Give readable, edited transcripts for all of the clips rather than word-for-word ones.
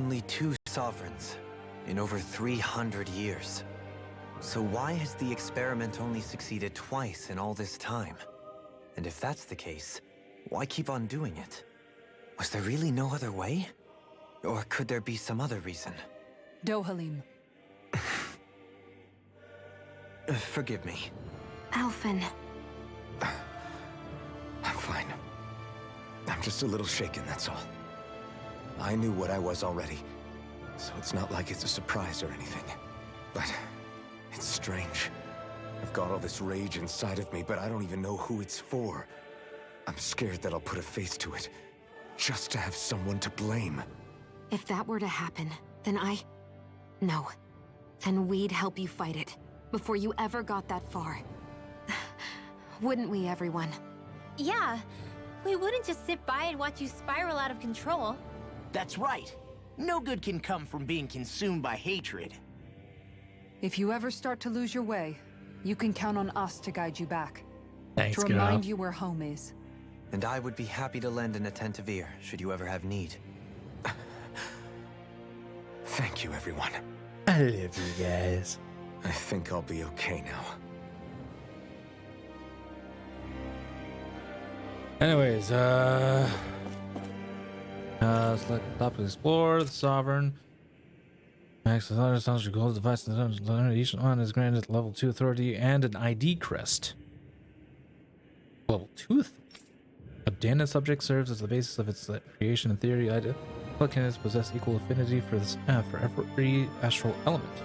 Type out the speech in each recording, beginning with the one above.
only 2 sovereigns in over 300 years. So why has the experiment only succeeded twice in all this time? And if that's the case, why keep on doing it? Was there really no other way? Or could there be some other reason? Dohalim. Forgive me. Alphen. I'm fine. I'm just a little shaken, that's all. I knew what I was already, so it's not like it's a surprise or anything. But it's strange. I've got all this rage inside of me, but I don't even know who it's for. I'm scared that I'll put a face to it, just to have someone to blame. If that were to happen, then No. Then we'd help you fight it, before you ever got that far. Wouldn't we, everyone? Yeah, we wouldn't just sit by and watch you spiral out of control. That's right. No good can come from being consumed by hatred. If you ever start to lose your way, you can count on us to guide you back. Thanks, to girl. remind you where home is. And I would be happy to lend an attentive ear, should you ever have need. Thank you, everyone. I love you guys. I think I'll be okay now. Anyways, select top to explore the sovereign. Max the other sounds gold device. Each one is granted level 2 authority and an ID crest. Level 2. A Dana subject serves as the basis of its creation in theory. All candidates possess equal affinity for this for every astral element.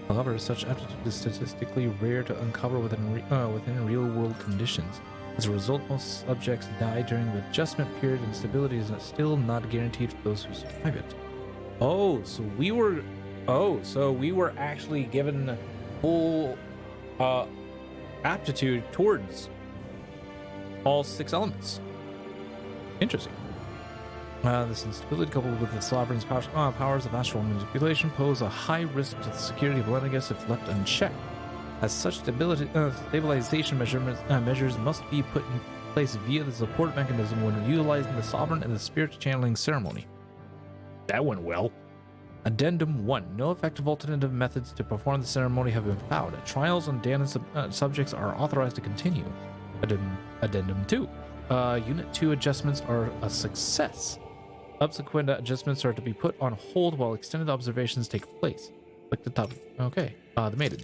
However, such aptitude is statistically rare to uncover within real-world conditions. As a result, most subjects die during the adjustment period, and stability is still not guaranteed for those who survive it. So we were actually given full aptitude towards all 6 elements. Interesting. This instability, coupled with the sovereign's powers of astral manipulation, pose a high risk to the security of Lenegus if left unchecked. As such, stabilization measures must be put in place via the support mechanism when utilizing the sovereign in the spirit channeling ceremony. That went well. Addendum 1. No effective alternative methods to perform the ceremony have been found. Trials on Dana subjects are authorized to continue. Addendum 2. Unit 2 adjustments are a success. Subsequent adjustments are to be put on hold while extended observations take place. Click the top. Okay. The Maiden.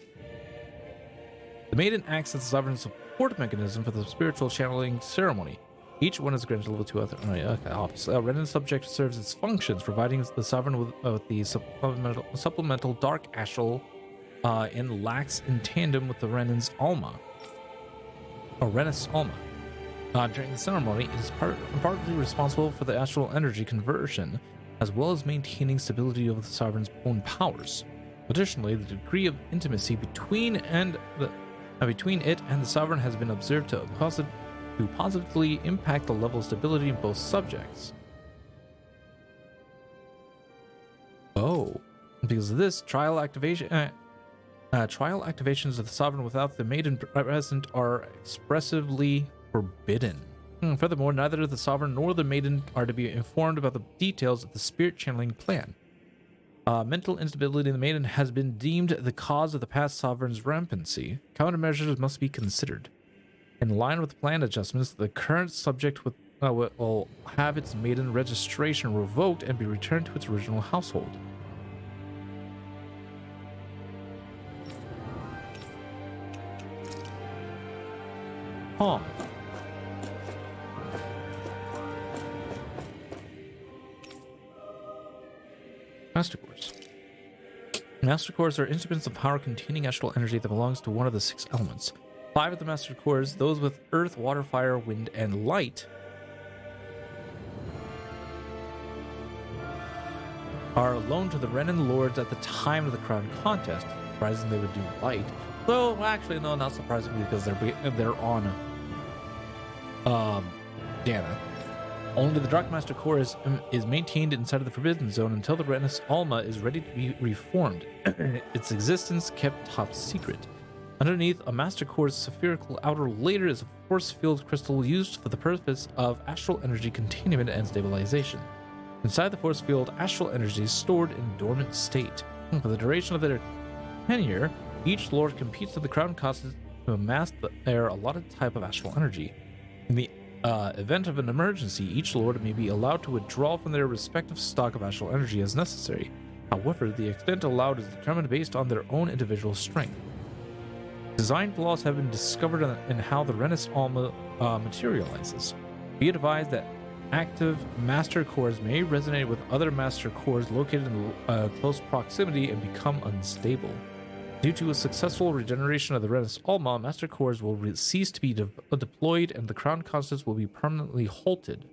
The Maiden acts as the sovereign support mechanism for the spiritual channeling ceremony. Each one is granted level 2 authority. Okay, Renin subject serves its functions, providing the sovereign with the supplemental dark astral and lacks in tandem with the Renin's Alma. Or Renis Alma. During the ceremony, it is partly responsible for the astral energy conversion, as well as maintaining stability of the sovereign's own powers. Additionally, the degree of intimacy between it and the sovereign has been observed to positively impact the level of stability in both subjects. Because of this, trial activations of the sovereign without the maiden present are expressively forbidden. Furthermore, neither the sovereign nor the maiden are to be informed about the details of the spirit channeling plan. Mental instability in the maiden has been deemed the cause of the past sovereign's rampancy. Countermeasures must be considered. In line with plan adjustments, the current subject will have its maiden registration revoked and be returned to its original household. Master Cores. Master Cores are instruments of power containing astral energy that belongs to one of the 6 elements. 5 of the Master Cores, those with earth, water, fire, wind, and light, are loaned to the Renin Lords at the time of the Crown Contest. Surprising they would do light. Though, actually, no, not surprising because they're on Dana. Only the Dark Master Core is maintained inside of the Forbidden Zone until the Renis Alma is ready to be reformed. Its existence kept top secret. Underneath a Master Core's spherical outer layer is a force field crystal used for the purpose of astral energy containment and stabilization. Inside the force field, astral energy is stored in dormant state. For the duration of their tenure, each lord competes with the crown causes to amass their allotted type of astral energy. In the event of an emergency, each lord may be allowed to withdraw from their respective stock of astral energy as necessary. However, the extent allowed is determined based on their own individual strength. Design flaws have been discovered in how the Renis Alma materializes. Be advised that active master cores may resonate with other master cores located in close proximity and become unstable. Due to a successful regeneration of the Renis Alma, master cores will cease to be deployed and the crown constants will be permanently halted.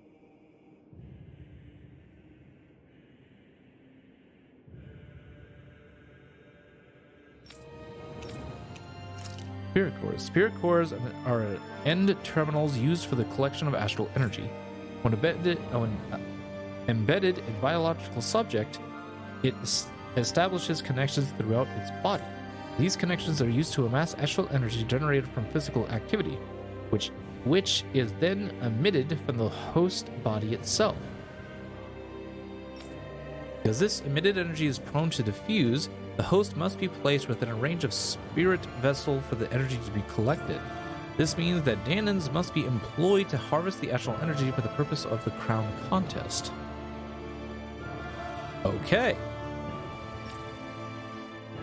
Spirit cores. Spirit cores are end terminals used for the collection of astral energy. When embedded in biological subject, it establishes connections throughout its body. These connections are used to amass astral energy generated from physical activity, which is then emitted from the host body itself. Because this emitted energy is prone to diffuse, the host must be placed within a range of spirit vessel for the energy to be collected. This means that Danans must be employed to harvest the astral energy for the purpose of the crown contest. Okay.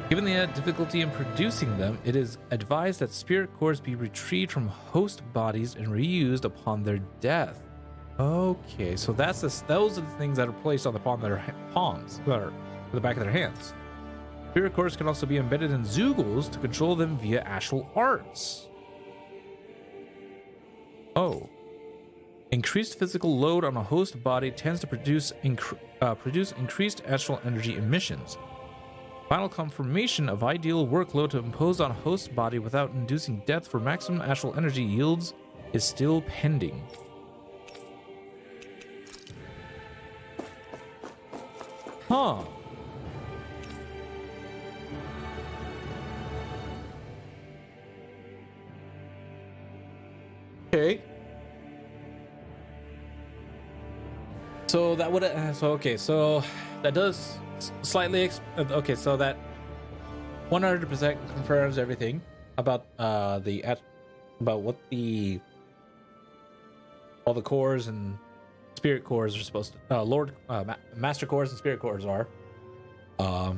Given the difficulty in producing them, it is advised that spirit cores be retrieved from host bodies and reused upon their death. Okay, so those are the things that are placed upon their palms, or the back of their hands. Spirit cores can also be embedded in Zeugles to control them via astral arts. Oh. Increased physical load on a host body tends to produce increased astral energy emissions. Final confirmation of ideal workload to impose on a host body without inducing death for maximum astral energy yields is still pending. Huh. Okay. So that would so that does slightly okay, so that 100% confirms everything about about what all the cores and spirit cores are supposed to master cores and spirit cores are, but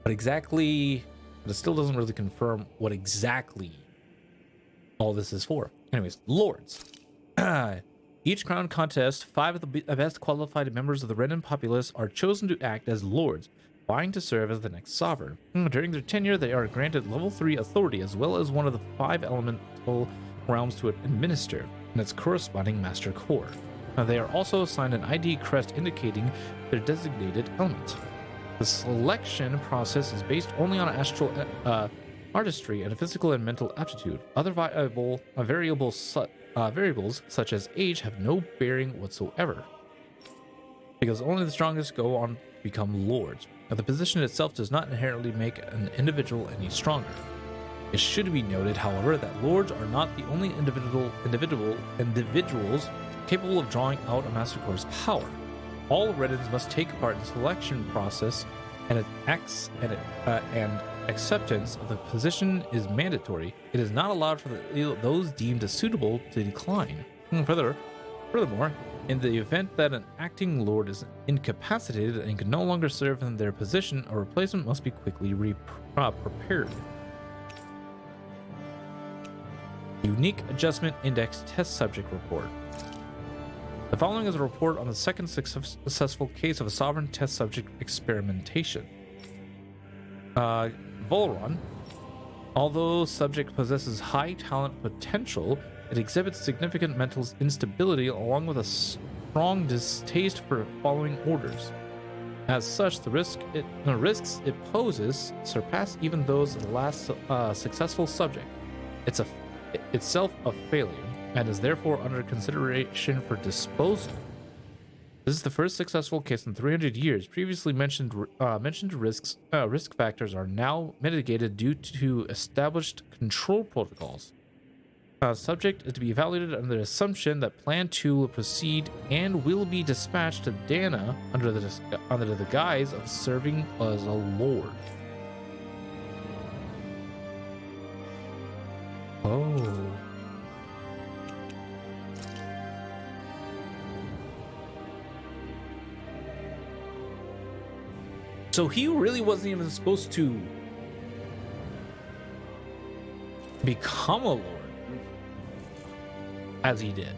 exactly, but it still doesn't really confirm what exactly all this is for. Anyways, lords. Each crown contest, 5 of the best qualified members of the Renan populace are chosen to act as lords, vying to serve as the next sovereign. During their tenure, they are granted level 3 authority as well as one of the 5 elemental realms to administer, and its corresponding master core. They are also assigned an ID crest indicating their designated element. The selection process is based only on astral artistry and physical and mental aptitude. Other variables such as age have no bearing whatsoever, because only the strongest go on to become lords. Now, the position itself does not inherently make an individual any stronger. It should be noted, however, that lords are not the only individuals capable of drawing out a master core's power. All Renans must take part in the selection process, and acceptance of the position is mandatory. It is not allowed for those deemed suitable to decline. Furthermore, in the event that an acting lord is incapacitated and can no longer serve in their position, a replacement must be quickly prepared. Unique Adjustment Index Test Subject Report. The following is a report on the second successful case of a sovereign test subject experimentation. Volron. Although subject possesses high talent potential, it exhibits significant mental instability along with a strong distaste for following orders. As such, the risks it poses surpass even those of the last successful subject. It's itself a failure, and is therefore under consideration for disposal. This is the first successful case in 300 years. Previously mentioned risk factors are now mitigated due to established control protocols. subject is to be evaluated under the assumption that Plan 2 will proceed and will be dispatched to Dana under the guise of serving as a lord. Oh. So he really wasn't even supposed to become a lord as he did.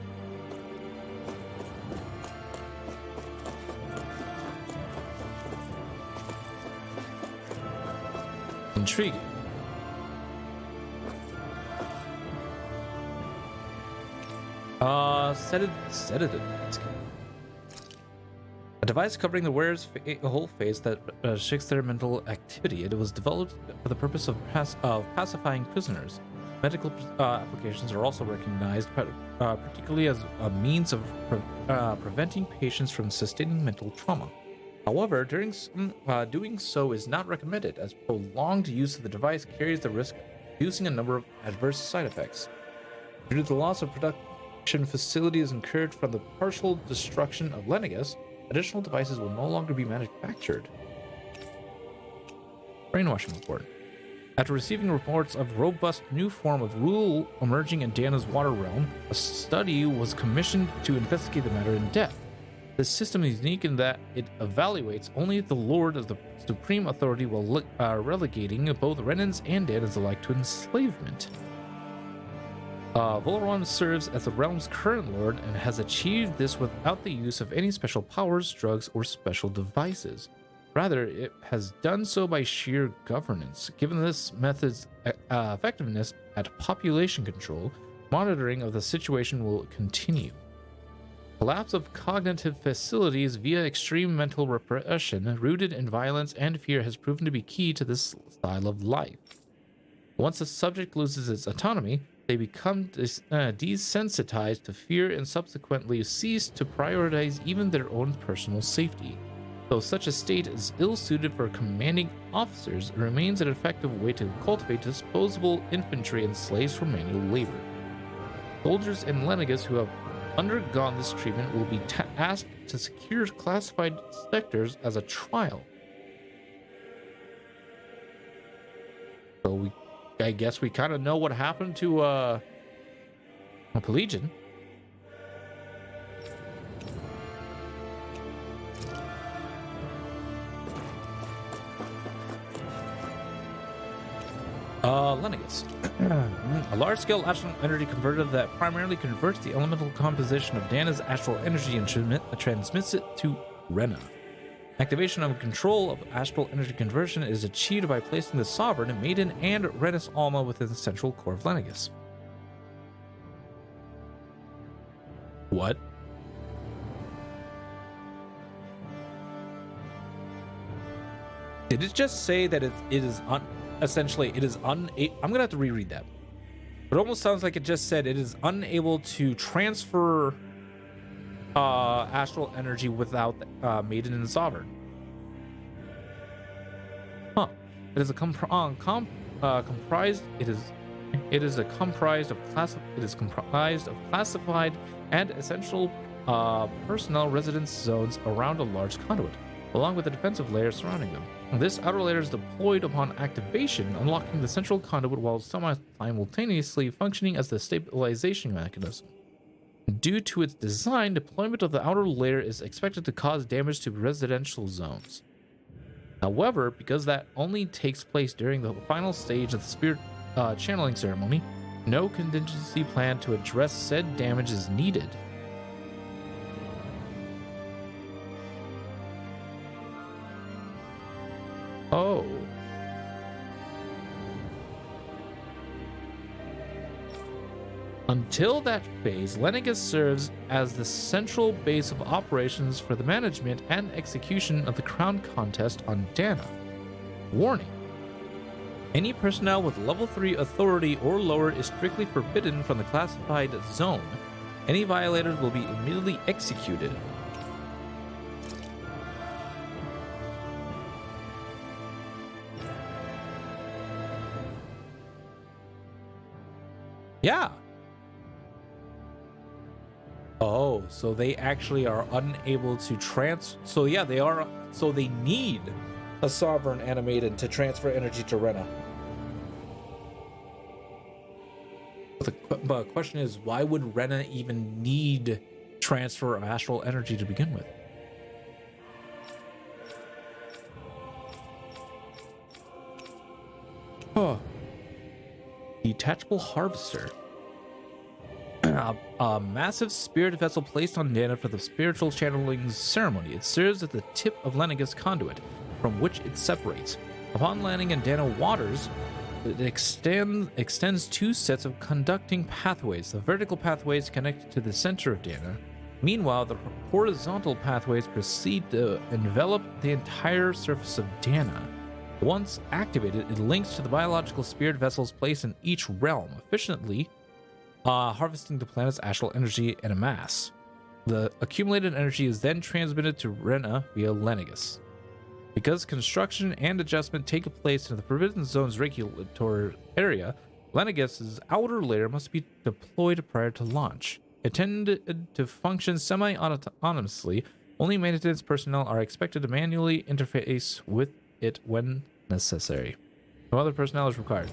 Intriguing. Sedative. A device covering the wearer's whole face that restricts their mental activity. It was developed for the purpose of pacifying prisoners. Medical applications are also recognized, particularly as a means of preventing patients from sustaining mental trauma. However, doing so is not recommended, as prolonged use of the device carries the risk of producing a number of adverse side effects. Due to the loss of production facilities incurred from the partial destruction of Lenegus, additional devices will no longer be manufactured. Brainwashing report. After receiving reports of robust new form of rule emerging in Dana's water realm, a study was commissioned to investigate the matter in depth. This system is unique in that it evaluates only the Lord as the supreme authority while relegating both Renans and Danas alike to enslavement. Valoran serves as the realm's current lord and has achieved this without the use of any special powers, drugs, or special devices. Rather, it has done so by sheer governance. Given this method's effectiveness at population control, monitoring of the situation will continue. Collapse of cognitive facilities via extreme mental repression rooted in violence and fear has proven to be key to this style of life. Once a subject loses its autonomy, they become desensitized to fear and subsequently cease to prioritize even their own personal safety. Though such a state is ill-suited for commanding officers, it remains an effective way to cultivate disposable infantry and slaves for manual labor. Soldiers in Lenegus who have undergone this treatment will be asked to secure classified sectors as a trial. So I guess we kind of know what happened to a Pelagian. Lenegus. A large-scale astral energy converter that primarily converts the elemental composition of Dana's astral energy and transmits it to Rena. Activation of control of astral energy conversion is achieved by placing the Sovereign, Maiden, and Renis Alma within the central core of Lenegus. What? Did it just say that it is essentially it is I'm gonna have to reread that. It almost sounds like it just said it is unable to transfer astral energy without Maiden and Sovereign. Huh. It is comprised of classified and essential personnel residence zones around a large conduit, along with a defensive layer surrounding them. This outer layer is deployed upon activation, unlocking the central conduit while simultaneously functioning as the stabilization mechanism. Due to its design, deployment of the outer layer is expected to cause damage to residential zones. However, because that only takes place during the final stage of the spirit channeling ceremony, no contingency plan to address said damage is needed. Oh. Until that phase, Lenegus serves as the central base of operations for the management and execution of the crown contest on Dana. Warning: any personnel with level 3 authority or lower is strictly forbidden from the classified zone. Any violators will be immediately executed. Yeah. Oh, so they actually are unable to so yeah, they are. So they need a sovereign animated to transfer energy to Rena. But the question is, why would Rena even need transfer of astral energy to begin with? Oh. Detachable harvester. A massive spirit vessel placed on Dana for the spiritual channeling ceremony. It serves as the tip of Lennigus conduit, from which it separates. Upon landing in Dana waters, it extends two sets of conducting pathways. The vertical pathways connect to the center of Dana. Meanwhile, the horizontal pathways proceed to envelop the entire surface of Dana. Once activated, it links to the biological spirit vessels placed in each realm, efficiently harvesting the planet's astral energy in a mass. The accumulated energy is then transmitted to Rena via Lennigus. Because construction and adjustment take place in the Forbidden Zone's regulatory area, Lennigus' outer layer must be deployed prior to launch. Intended to function semi-autonomously, only maintenance personnel are expected to manually interface with it when necessary. No other personnel is required.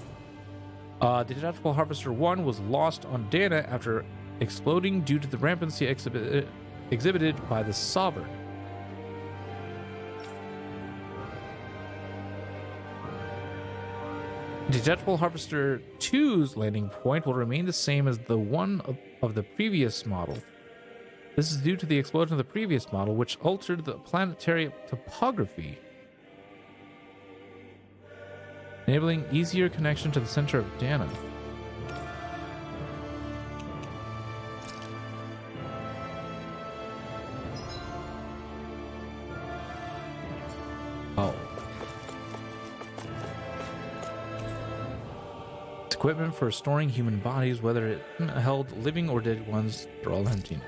Detachable Harvester 1 was lost on Dana after exploding due to the rampancy exhibited by the Sovereign. Detachable Harvester 2's landing point will remain the same as the one of the previous model. This is due to the explosion of the previous model, which altered the planetary topography, enabling easier connection to the center of Dana. Oh. Equipment for storing human bodies, whether it held living or dead ones, are all empty now.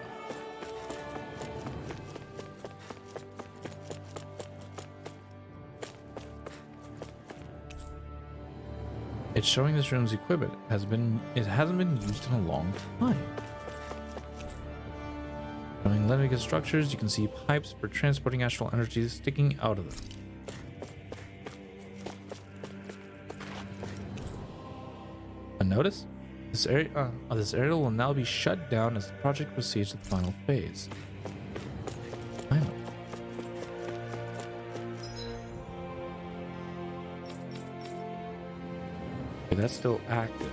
It's showing this room's equipment hasn't been used in a long time. Showing Lennigus structures, you can see pipes for transporting astral energy sticking out of them. A notice? This area will now be shut down as the project proceeds to the final phase. Finally. Okay, that's still active.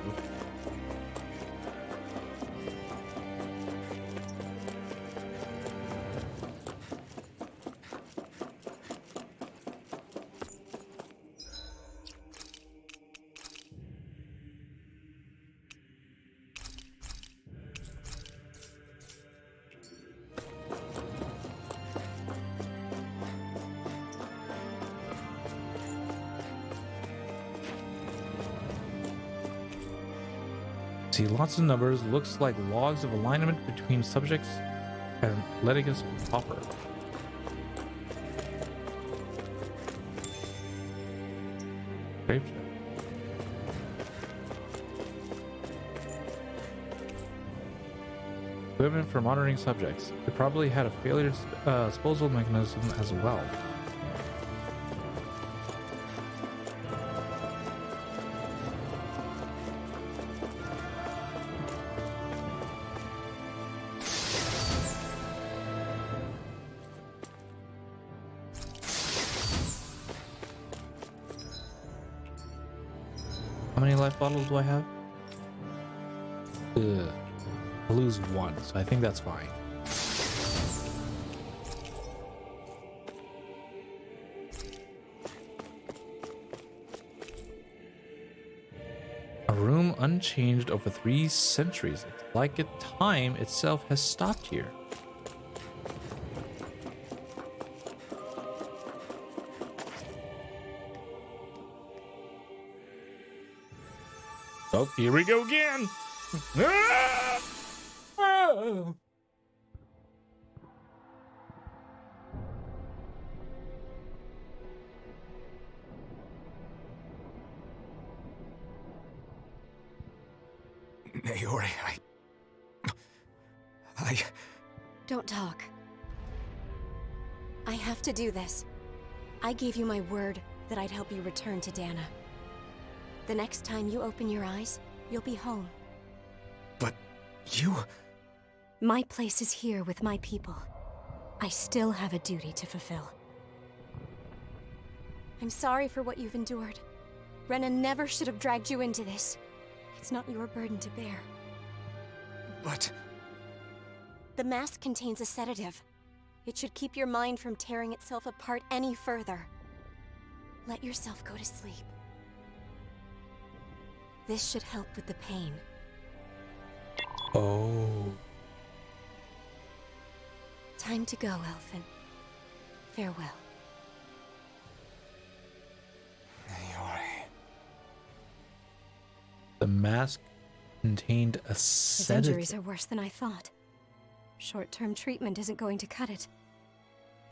See lots of numbers, looks like logs of alignment between subjects and Lennigus proper. Great. Equipment for monitoring subjects. It probably had a failure disposal mechanism as well. How many life bottles do I have? I lose one, so I think that's fine. A room unchanged over 3 centuries. It's like time itself has stopped here. Oh, here we go again. Ah! Ah! Naori, I Don't talk. I have to do this. I gave you my word that I'd help you return to Dana. The next time you open your eyes, you'll be home. But you... My place is here with my people. I still have a duty to fulfill. I'm sorry for what you've endured. Renan never should have dragged you into this. It's not your burden to bear. But... The mask contains a sedative. It should keep your mind from tearing itself apart any further. Let yourself go to sleep. This should help with the pain. Oh. Time to go, Elfin. Farewell. Naori. The mask contained a His sedative. injuries are worse than I thought. Short-term treatment isn't going to cut it.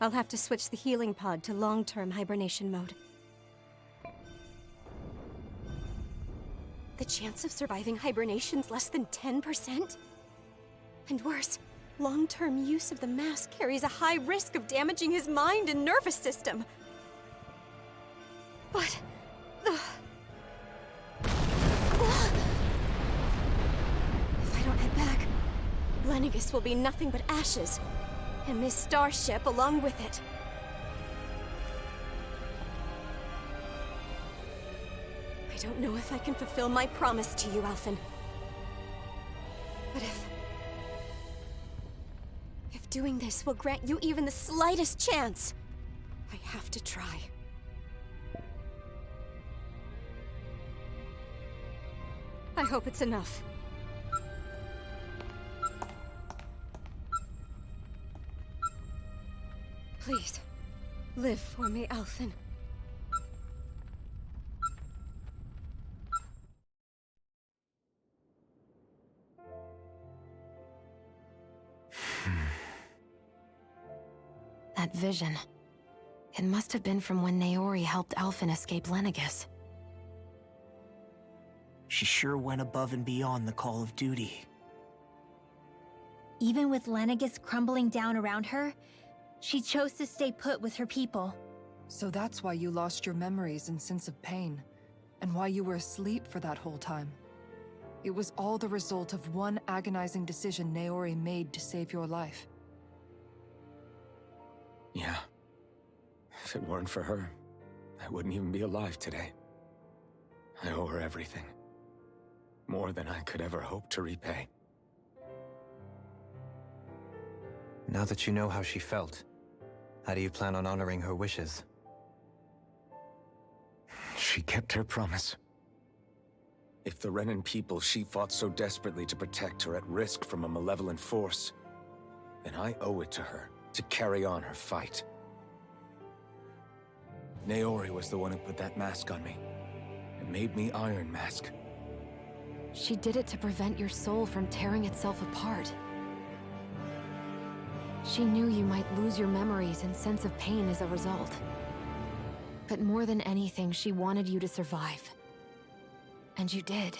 I'll have to switch the healing pod to long-term hibernation mode. The chance of surviving hibernation's less than 10%? And worse, long-term use of the mask carries a high risk of damaging his mind and nervous system. But... If I don't head back, Lenegis will be nothing but ashes, and this starship along with it. I don't know if I can fulfill my promise to you, Alphen. But if doing this will grant you even the slightest chance, I have to try. I hope it's enough. Please, live for me, Alphen. That vision. It must have been from when Naori helped Alphen escape Lenegis. She sure went above and beyond the call of duty. Even with Lenegis crumbling down around her, she chose to stay put with her people. So that's why you lost your memories and sense of pain, and why you were asleep for that whole time. It was all the result of one agonizing decision Naori made to save your life. Yeah. If it weren't for her, I wouldn't even be alive today. I owe her everything. More than I could ever hope to repay. Now that you know how she felt, how do you plan on honoring her wishes? She kept her promise. If the Renan people she fought so desperately to protect are at risk from a malevolent force, then I owe it to her to carry on her fight. Naori was the one who put that mask on me, and made me Iron Mask. She did it to prevent your soul from tearing itself apart. She knew you might lose your memories and sense of pain as a result. But more than anything, she wanted you to survive. And you did.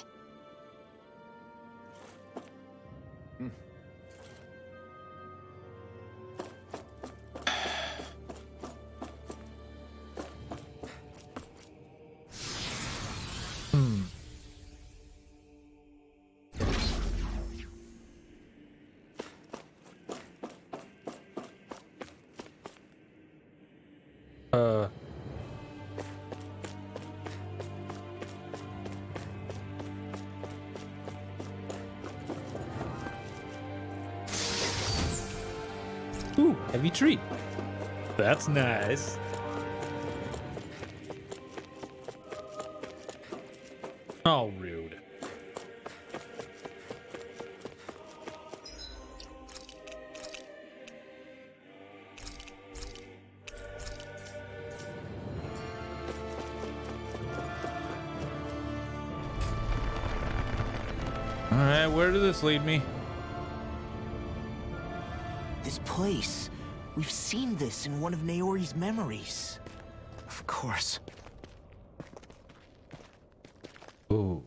Ooh, heavy treat. That's nice. Oh, rude. All right, where did this lead me? This place. We've seen this in one of Naori's memories. Of course. Ooh.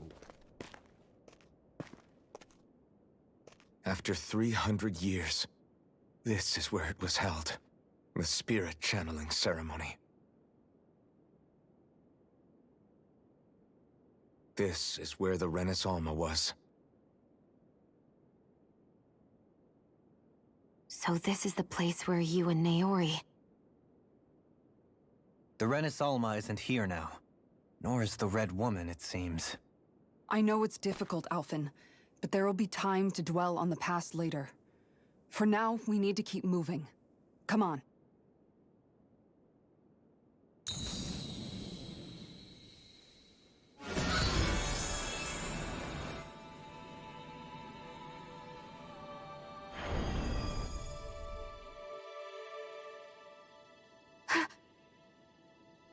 After 300 years, This is where it was held. The spirit channeling ceremony. This is where the Renis Alma was. So this is the place where you and Naori... The Renis Alma isn't here now. Nor is the Red Woman, it seems. I know it's difficult, Alphen, but there will be time to dwell on the past later. For now, we need to keep moving. Come on.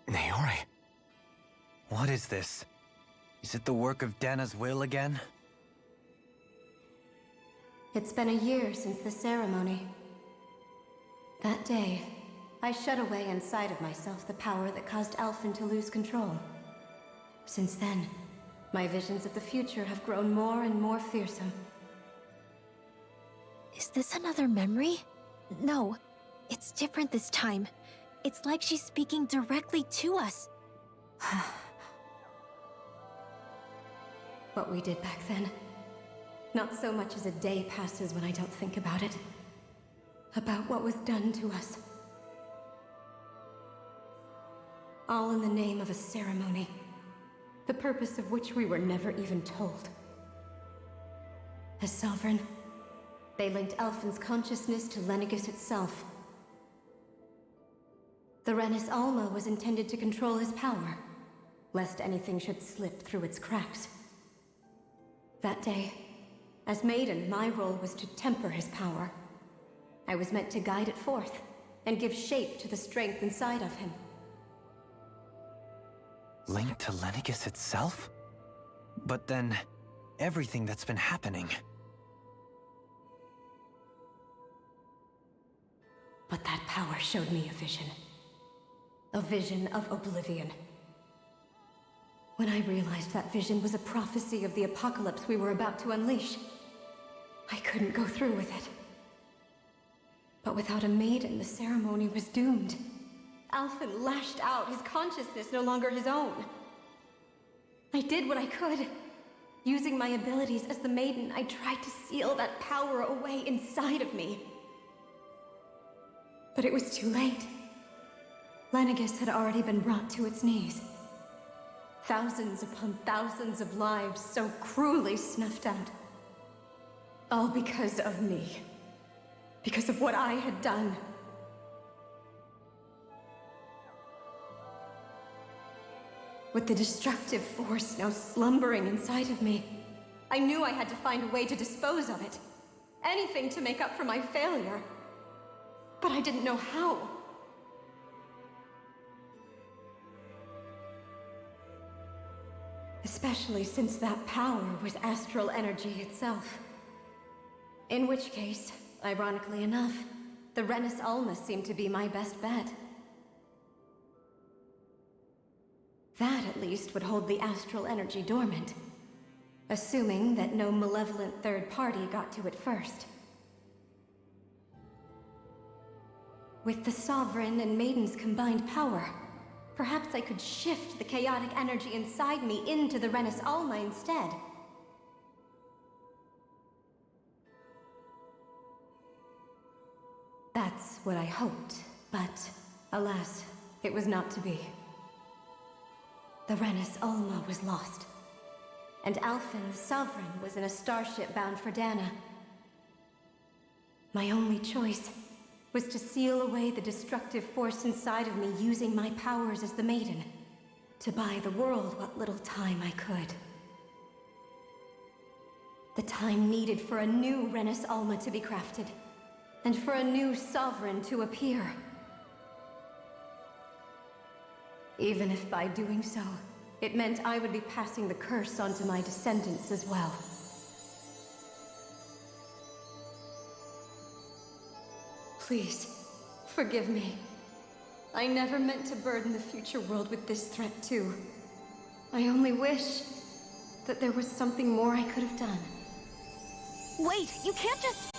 Naori? What is this? Is it the work of Dana's will again? It's been a year since the ceremony. That day, I shut away inside of myself the power that caused Alphen to lose control. Since then, my visions of the future have grown more and more fearsome. Is this another memory? No, it's different this time. It's like she's speaking directly to us. What we did back then. Not so much as a day passes when I don't think about it. About what was done to us. All in the name of a ceremony. The purpose of which we were never even told. As Sovereign, they linked Alphen's consciousness to Lenegis itself. The Renis Alma was intended to control his power, lest anything should slip through its cracks. That day, as Maiden, my role was to temper his power. I was meant to guide it forth, and give shape to the strength inside of him. Linked to Lenegis itself? But then, everything that's been happening... But that power showed me a vision. A vision of oblivion. When I realized that vision was a prophecy of the apocalypse we were about to unleash, I couldn't go through with it. But without a maiden, the ceremony was doomed. Alphen lashed out, his consciousness no longer his own. I did what I could. Using my abilities as the maiden, I tried to seal that power away inside of me. But it was too late. Lenegis had already been brought to its knees. Thousands upon thousands of lives so cruelly snuffed out. All because of me. Because of what I had done. With the destructive force now slumbering inside of me, I knew I had to find a way to dispose of it. Anything to make up for my failure. But I didn't know how. Especially since that power was astral energy itself. In which case, ironically enough, the Renis Alma seemed to be my best bet. That, at least, would hold the astral energy dormant. Assuming that no malevolent third party got to it first. With the Sovereign and Maiden's combined power, perhaps I could shift the chaotic energy inside me into the Renis Alma instead. That's what I hoped, but alas, it was not to be. The Renis Alma was lost, and Alphen, the Sovereign, was in a starship bound for Dana. My only choice was to seal away the destructive force inside of me using my powers as the Maiden, to buy the world what little time I could. The time needed for a new Renis Alma to be crafted, and for a new Sovereign to appear. Even if by doing so, it meant I would be passing the curse onto my descendants as well. Please, forgive me. I never meant to burden the future world with this threat too. I only wish that there was something more I could have done. Wait, you can't just...